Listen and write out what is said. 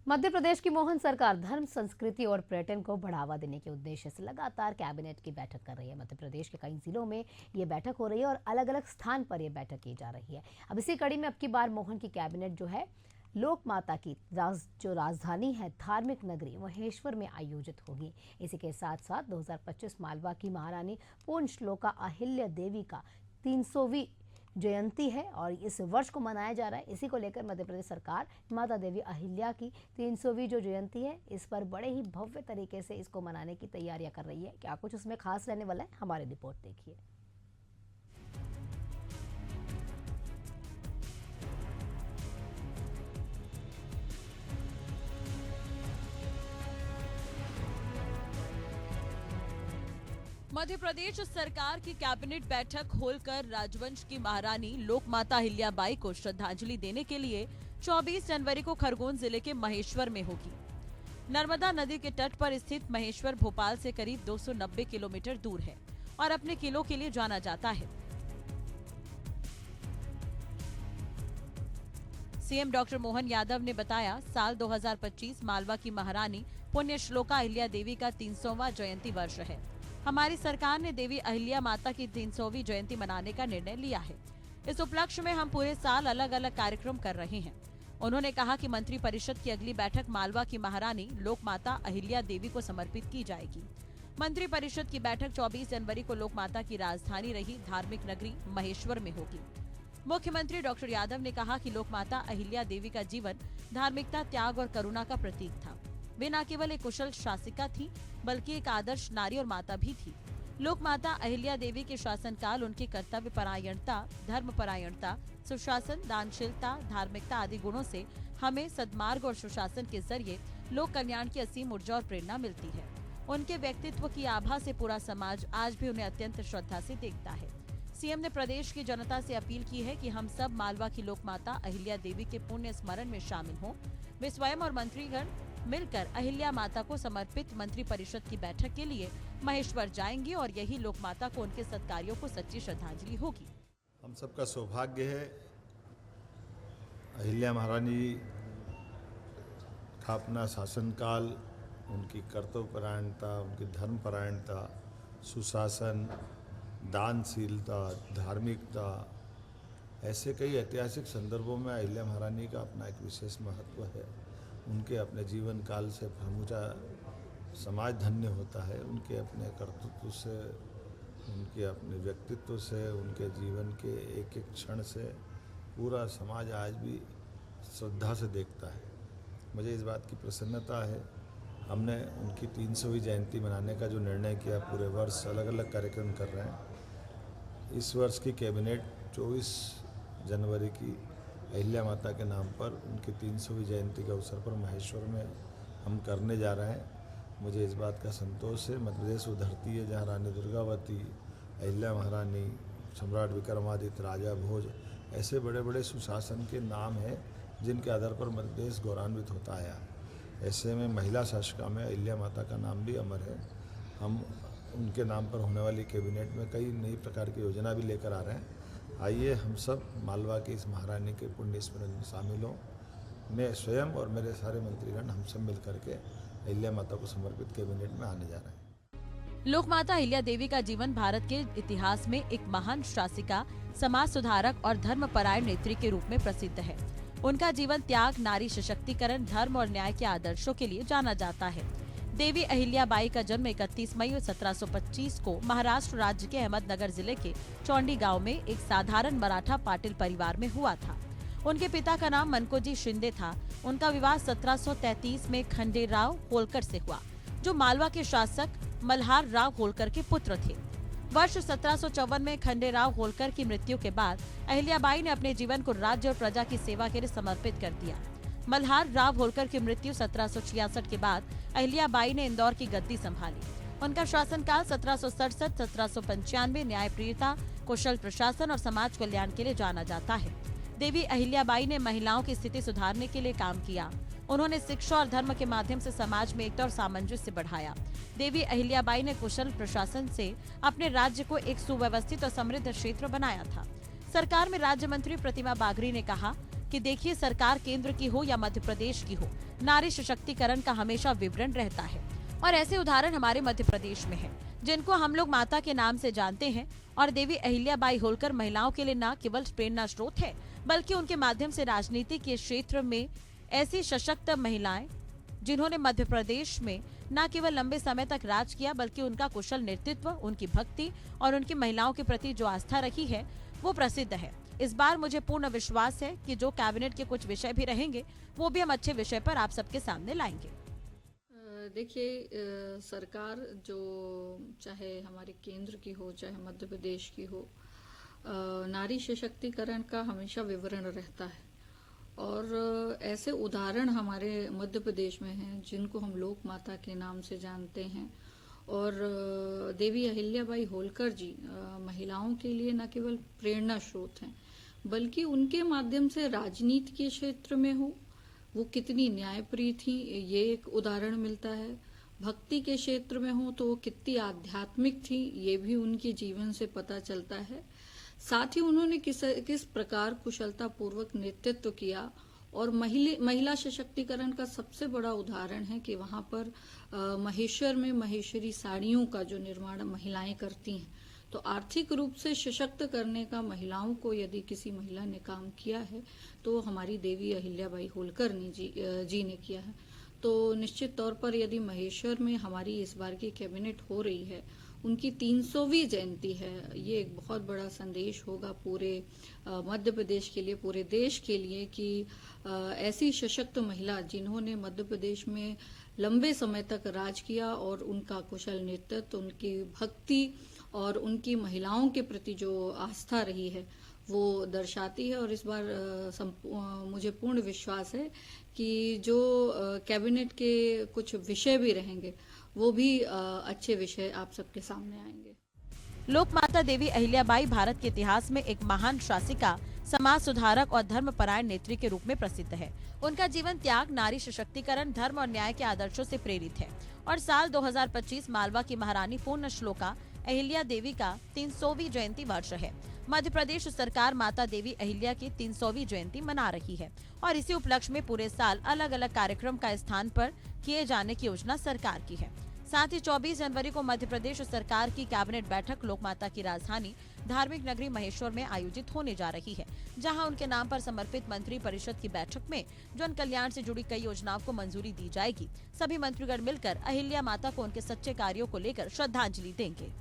मध्य प्रदेश की मोहन सरकार धर्म, संस्कृति और पर्यटन को बढ़ावा देने के उद्देश्य से लगातार कैबिनेट की बैठक कर रही है। मध्य प्रदेश के कई जिलों में ये बैठक हो रही है और अलग अलग स्थान पर ये बैठक की जा रही है। अब इसी कड़ी में अब की बार मोहन की कैबिनेट जो है लोक माता की जो राजधानी है धार्मिक नगरी महेश्वर में आयोजित होगी। इसी के साथ साथ 2025 मालवा की महारानी पूर्ण श्लोका अहिल्या देवी का 300वीं जयंती है और इस वर्ष को मनाया जा रहा है। इसी को लेकर मध्य प्रदेश सरकार माता देवी अहिल्या की 300वीं जो जयंती है इस पर बड़े ही भव्य तरीके से इसको मनाने की तैयारियां कर रही है। क्या कुछ उसमें खास रहने वाला है, हमारी रिपोर्ट देखिए। मध्य प्रदेश सरकार की कैबिनेट बैठक होलकर राजवंश की महारानी लोकमाता अहिल्याबाई को श्रद्धांजलि देने के लिए 24 जनवरी को खरगोन जिले के महेश्वर में होगी। नर्मदा नदी के तट पर स्थित महेश्वर भोपाल से करीब 290 किलोमीटर दूर है और अपने किलों के लिए जाना जाता है। सीएम डॉक्टर मोहन यादव ने बताया, साल 2025 मालवा की महारानी पुण्य श्लोका अहिल्या देवी का 300वां जयंती वर्ष है। हमारी सरकार ने देवी अहिल्या माता की 300वीं जयंती मनाने का निर्णय लिया है। इस उपलक्ष्य में हम पूरे साल अलग अलग कार्यक्रम कर रहे हैं। उन्होंने कहा कि मंत्री परिषद की अगली बैठक मालवा की महारानी लोक माता अहिल्या देवी को समर्पित की जाएगी। मंत्री परिषद की बैठक 24 जनवरी को लोक माता की राजधानी रही धार्मिक नगरी महेश्वर में होगी। मुख्यमंत्री डॉक्टर यादव ने कहा कि लोक माता अहिल्या देवी का जीवन धार्मिकता, त्याग और करुणा का प्रतीक था। वे न केवल एक कुशल शासिका थी, बल्कि एक आदर्श नारी और माता भी थी। लोक माता अहिल्या देवी के शासनकाल उनकी कर्तव्य परायणता, धर्म परायणता, सुशासन, दानशीलता, धार्मिकता आदि गुणों से हमें सद्मार्ग और सुशासन के जरिए लोक कल्याण की असीम ऊर्जा और प्रेरणा मिलती है। उनके व्यक्तित्व की आभा से पूरा समाज आज भी उन्हें अत्यंत श्रद्धा से देखता है। सीएम ने प्रदेश की जनता से अपील की है कि हम सब मालवा की लोक माता अहिल्या देवी के पुण्य स्मरण में शामिल हों। वे स्वयं और मंत्रीगण मिलकर अहिल्या माता को समर्पित मंत्री परिषद की बैठक के लिए महेश्वर जाएंगे और यही लोक माता को उनके सत्कार्यों को सच्ची श्रद्धांजलि होगी। हम सबका सौभाग्य है अहिल्या महारानी का अपना शासनकाल, उनकी कर्तव्यपरायणता, उनकी धर्मपरायणता, सुशासन, दानशीलता, धार्मिकता, ऐसे कई ऐतिहासिक संदर्भों में अहिल्या महारानी का अपना एक विशेष महत्व है। उनके अपने जीवन काल से समूचा समाज धन्य होता है। उनके अपने कर्तृत्व से, उनके अपने व्यक्तित्व से, उनके जीवन के एक एक क्षण से पूरा समाज आज भी श्रद्धा से देखता है। मुझे इस बात की प्रसन्नता है, हमने उनकी 300वीं जयंती मनाने का जो निर्णय किया, पूरे वर्ष अलग अलग कार्यक्रम कर रहे हैं। इस वर्ष की कैबिनेट 24 जनवरी की अहिल्या माता के नाम पर उनकी 300वीं जयंती के अवसर पर महेश्वर में हम करने जा रहे हैं। मुझे इस बात का संतोष है, मध्य प्रदेश वो धरती है जहाँ रानी दुर्गावती, अहिल्या महारानी, सम्राट विक्रमादित्य, राजा भोज, ऐसे बड़े बड़े सुशासन के नाम हैं जिनके आधार पर मध्य प्रदेश गौरवान्वित होता आया। ऐसे में महिला शासिका में अहिल्या माता का नाम भी अमर है। हम उनके नाम पर होने वाली कैबिनेट में कई नई प्रकार की योजना भी लेकर आ रहे हैं। आइए हम सब मालवा की इस महारानी के पुण्य स्मरण में शामिल हों। मैं स्वयं और मेरे सारे मंत्रीगण हम सब मिल करके अहिल्या माता को समर्पित कैबिनेट में आने जा रहे हैं। लोक माता अहिल्या देवी का जीवन भारत के इतिहास में एक महान शासिका, समाज सुधारक और धर्मपरायण नेत्री के रूप में प्रसिद्ध है। उनका जीवन त्याग, नारी सशक्तिकरण, धर्म और न्याय के आदर्शों के लिए जाना जाता है। देवी अहिल्याबाई का जन्म 31 मई 1725 को महाराष्ट्र राज्य के अहमदनगर जिले के चौंडी गांव में एक साधारण मराठा पाटिल परिवार में हुआ था। उनके पिता का नाम मनकोजी शिंदे था। उनका विवाह 1733 में खंडेराव होलकर से हुआ, जो मालवा के शासक मल्हार राव होलकर के पुत्र थे। वर्ष 1754 में खंडेराव होलकर की मृत्यु के बाद अहिल्याबाई ने अपने जीवन को राज्य और प्रजा की सेवा के लिए समर्पित कर दिया। मल्हार राव होलकर की मृत्यु 1766 के बाद अहिल्याबाई ने इंदौर की गद्दी संभाली। उनका शासनकाल 1767-1795 न्यायप्रियता, कुशल प्रशासन और समाज कल्याण के लिए जाना जाता है। देवी अहिल्याबाई ने महिलाओं की स्थिति सुधारने के लिए काम किया। उन्होंने शिक्षा और धर्म के माध्यम से समाज में एकता और सामंजस्य बढ़ाया। देवी अहिल्याबाई ने कुशल प्रशासन से अपने राज्य को एक सुव्यवस्थित और समृद्ध क्षेत्र बनाया था। सरकार में राज्य मंत्री प्रतिमा बागरी ने कहा कि देखिए सरकार केंद्र की हो या मध्य प्रदेश की हो, नारी सशक्तिकरण का हमेशा विवरण रहता है। और ऐसे उदाहरण हमारे मध्य प्रदेश में हैं, जिनको हम लोग माता के नाम से जानते हैं। और देवी अहिल्याबाई होलकर महिलाओं के लिए न केवल प्रेरणा स्रोत है, बल्कि उनके माध्यम से राजनीति के क्षेत्र में ऐसी सशक्त महिलाएं जिन्होंने मध्य प्रदेश में न केवल लंबे समय तक राज किया, बल्कि उनका कुशल नेतृत्व, उनकी भक्ति और उनकी महिलाओं के प्रति जो आस्था रखी है वो प्रसिद्ध है। इस बार मुझे पूर्ण विश्वास है कि जो कैबिनेट के कुछ विषय भी रहेंगे वो भी हम अच्छे विषय पर आप सबके सामने लाएंगे। देखिए, सरकार जो चाहे हमारे केंद्र की हो चाहे मध्य प्रदेश की हो, नारी सशक्तिकरण का हमेशा विवरण रहता है। और ऐसे उदाहरण हमारे मध्य प्रदेश में हैं जिनको हम लोक माता के नाम से जानते हैं। और देवी अहिल्याबाई होलकर जी महिलाओं के लिए न केवल प्रेरणा स्रोत हैं, बल्कि उनके माध्यम से राजनीति के क्षेत्र में हो वो कितनी न्यायप्रिय थी, ये एक उदाहरण मिलता है। भक्ति के क्षेत्र में हो तो वो कितनी आध्यात्मिक थी, ये भी उनके जीवन से पता चलता है। साथ ही उन्होंने किस प्रकार कुशलता पूर्वक नेतृत्व किया। और महिला सशक्तिकरण का सबसे बड़ा उदाहरण है कि वहां पर महेश्वर में महेश्वरी साड़ियों का जो निर्माण महिलाएं करती हैं, तो आर्थिक रूप से सशक्त करने का महिलाओं को यदि किसी महिला ने काम किया है तो हमारी देवी अहिल्याबाई होलकर जी ने किया है। तो निश्चित तौर पर यदि महेश्वर में हमारी इस बार की कैबिनेट हो रही है, उनकी 300वीं जयंती है, ये एक बहुत बड़ा संदेश होगा पूरे मध्य प्रदेश के लिए, पूरे देश के लिए कि ऐसी सशक्त महिला जिन्होंने मध्य प्रदेश में लंबे समय तक राज किया और उनका कुशल नेतृत्व, उनकी भक्ति और उनकी महिलाओं के प्रति जो आस्था रही है वो दर्शाती है। और इस बार मुझे पूर्ण विश्वास है कि जो कैबिनेट के कुछ विषय भी रहेंगे वो भी अच्छे विषय आप सबके सामने आएंगे। लोक माता देवी अहिल्याबाई भारत के इतिहास में एक महान शासिका, समाज सुधारक और धर्मपरायण नेत्री के रूप में प्रसिद्ध है। उनका जीवन त्याग, नारी सशक्तिकरण, धर्म और न्याय के आदर्शों से प्रेरित है। और साल 2025 मालवा की महारानी पूर्ण श्लोका अहिल्या देवी का 300वीं जयंती वर्ष है। मध्य प्रदेश सरकार माता देवी अहिल्या की 300वीं जयंती मना रही है और इसी उपलक्ष्य में पूरे साल अलग अलग कार्यक्रम का स्थान पर किए जाने की योजना सरकार की है। साथ ही 24 जनवरी को मध्य प्रदेश सरकार की कैबिनेट बैठक लोकमाता की राजधानी धार्मिक नगरी महेश्वर में आयोजित होने जा रही है, जहां उनके नाम पर समर्पित मंत्री परिषद की बैठक में जन कल्याण से जुड़ी कई योजनाओं को मंजूरी दी जाएगी। सभी मंत्रीगण मिलकर अहिल्या माता को उनके सच्चे कार्यों को लेकर श्रद्धांजलि देंगे।